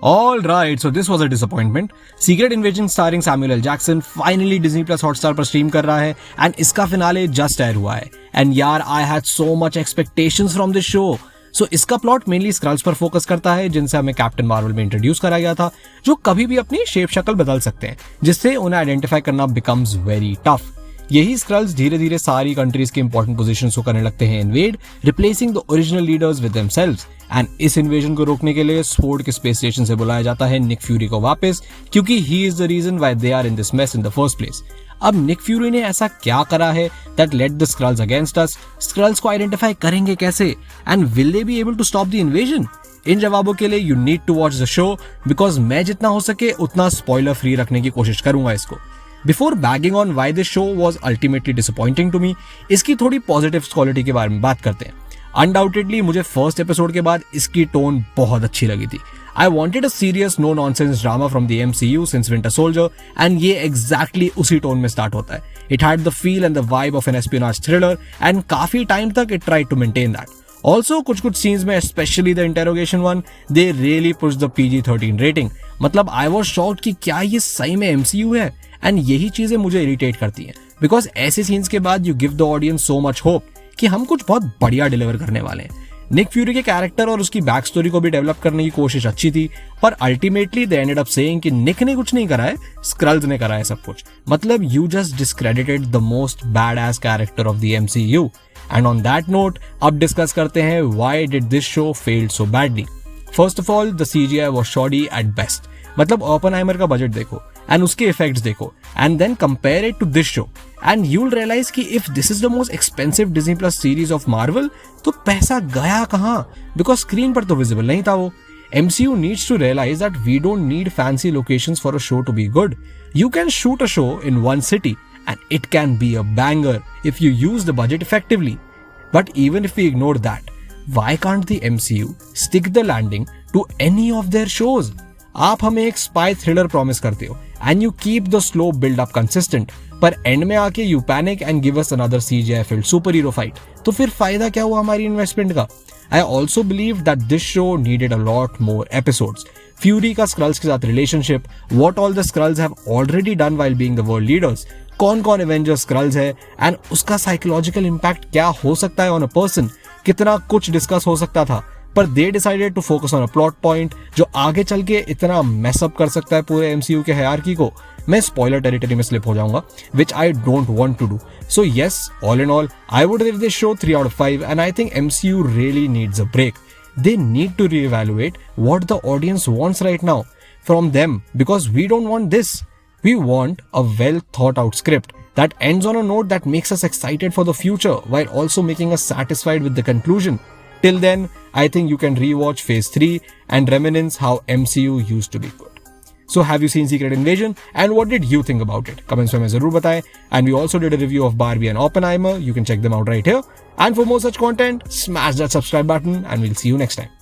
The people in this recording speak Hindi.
All right, so this was a disappointment. Secret Invasion starring Samuel L. Jackson finally Disney Plus Hotstar पर स्ट्रीम कर रहा है and इसका फिनाले जस्ट एयर हुआ है. And यार I had so much expectations from this show. So इसका प्लॉट मेनली स्क्रल्स पर फोकस करता है जिनसे हमें कैप्टन मार्वल में इंट्रोड्यूस करा गया था, जो कभी भी अपनी शेप शक्ल बदल सकते हैं, जिससे उन्हें आइडेंटिफाई करना बिकम्स वेरी टफ. यही स्क्रल्स धीरे धीरे सारी कंट्रीज के इंपॉर्टेंट पोजीशंस को करने लगते हैं invade, replacing the original leaders with themselves. And इस इन्वेजन को रोकने के लिए स्वॉर्ड के स्पेस स्टेशन से बुलाया जाता है निक फ्यूरी को वापस, क्योंकि he is the reason why they are in this mess in the first place. अब निक फ्यूरी ने ऐसा क्या करा है that let the Skrulls against us? Skrulls को आइडेंटिफाई करेंगे कैसे? And will they be able to stop the invasion? इन जवाबों के लिए you need to watch the show, because मैं जितना हो सके उतना स्पॉइलर फ्री रखने की कोशिश करूंगा इसको. Before begging on why this show was ultimately disappointing to me, इसकी थोड़ी पॉजिटिव क्वालिटी के बारे में बात करते हैं. अनडाउटेडली मुझे फर्स्ट एपिसोड के बाद इसकी टोन बहुत अच्छी लगी थी. I wanted a serious no nonsense drama from the MCU since Winter Soldier, and ये exactly उसी टोन में स्टार्ट होता है. It had the feel and the vibe of an espionage thriller, and काफी टाइम तक it tried to maintain that. Also कुछ scenes में, especially the interrogation one, they really pushed the PG-13 rating. मतलब I was shocked कि क्या ये सही में MCU है, and यही चीजें मुझे इरिटेट करती हैं, because ऐसे सीन्स के बाद you give the audience so much hope कि हम कुछ बहुत बढ़िया डिलीवर करने वाले हैं. निक फ्यूरी के कैरेक्टर और उसकी बैक स्टोरी को भी डेवलप करने की कोशिश अच्छी थी, पर ultimately they ended up saying कि निक ने कुछ नहीं करा है, स्क्रल्स ने करा है सब कुछ. मतलब you just discredited the most badass character of the MCU. And on that note अब डिस्कस करते हैं why did this show failed so badly. First of all the CGI was shoddy at best. मतलब ओपनहाइमर का बजट देखो एंड उसके इफेक्ट्स देखो and then compare it to this show and you will realise कि if this is the most expensive Disney plus series of Marvel, तो पैसा गया कहाँ? बिकॉज स्क्रीन पर तो विजिबल नहीं था वो. MCU needs to realize that we don't need fancy locations for a show to be good. You can shoot a show in one city and it can be a banger if you use the budget effectively. But even if we ignore that, why can't the MCU stick the landing to any of their shows? आप हमें एक स्पाई थ्रिलर प्रॉमिस करते हो and you keep the slow build up consistent, पर एंड में आके you panic and give us another CGI field super hero fight. तो फिर फायदा क्या हुआ हमारी इन्वेस्टमेंट का? I also believe that this show needed a lot more episodes. Fury का स्क्रल्स के साथ relationship, what all the squirrels have already done while being the world leaders, कौन कौन एवेंजर्स स्क्रल्स है एंड उसका साइकोलॉजिकल इम्पैक्ट क्या हो सकता है ऑन अ पर्सन, कितना कुछ डिस्कस हो सकता था. पर they decided to focus on a plot point जो आगे चल के इतना मैसअप कर सकता है पूरे MCU के हायरार्की को. मैं स्पॉइलर टेरिटरी में स्लिप हो जाऊंगा, which I don't want to do. So yes, all in all I would give this show 3 out of 5 and I think MCU really needs a break. They need to reevaluate what the audience wants right now from them, because we don't want this. We want a well thought out script that ends on a note that makes us excited for the future while also making us satisfied with the conclusion. Till then, I think you can rewatch Phase 3 and reminisce how MCU used to be good. So have you seen Secret Invasion and what did you think about it? Comments में ज़रूर बताएं. And we also did a review of Barbie and Oppenheimer. You can check them out right here. And for more such content, smash that subscribe button and we'll see you next time.